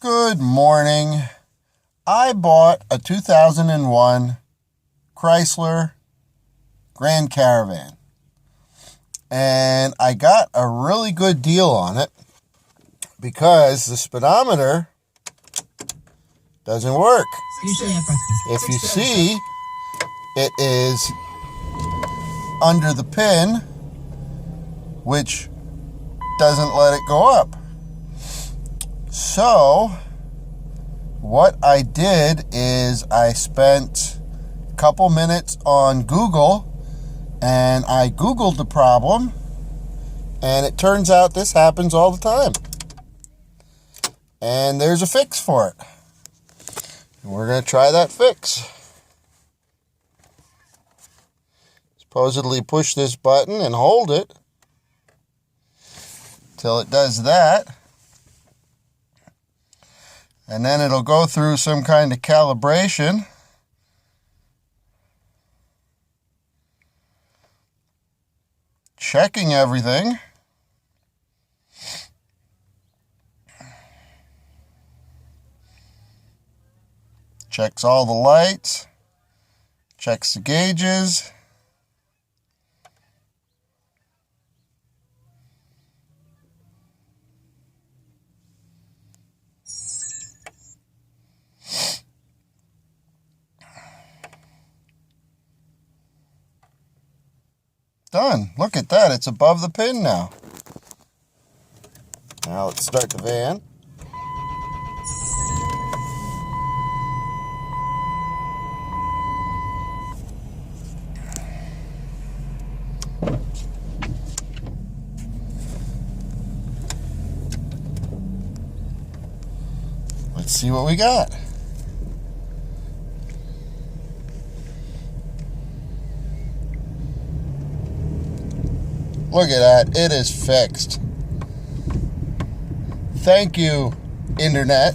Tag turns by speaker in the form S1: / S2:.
S1: Good morning. I bought a 2001 Chrysler Grand Caravan, and I got a really good deal on it because the speedometer doesn't work. If you see, it is under the pin, which doesn't let it go up. So what I did is I spent a couple minutes on Google and I Googled the problem, and it turns out this happens all the time. And there's a fix for it. And we're going to try that fix. Supposedly push this button and hold it till it does that. And then it'll go through some kind of calibration. Checking everything. Checks all the lights. Checks the gauges. Done. Look at that. It's above the pin now. Now let's start the van. Let's see what we got. Look at that, it is fixed. Thank you, Internet.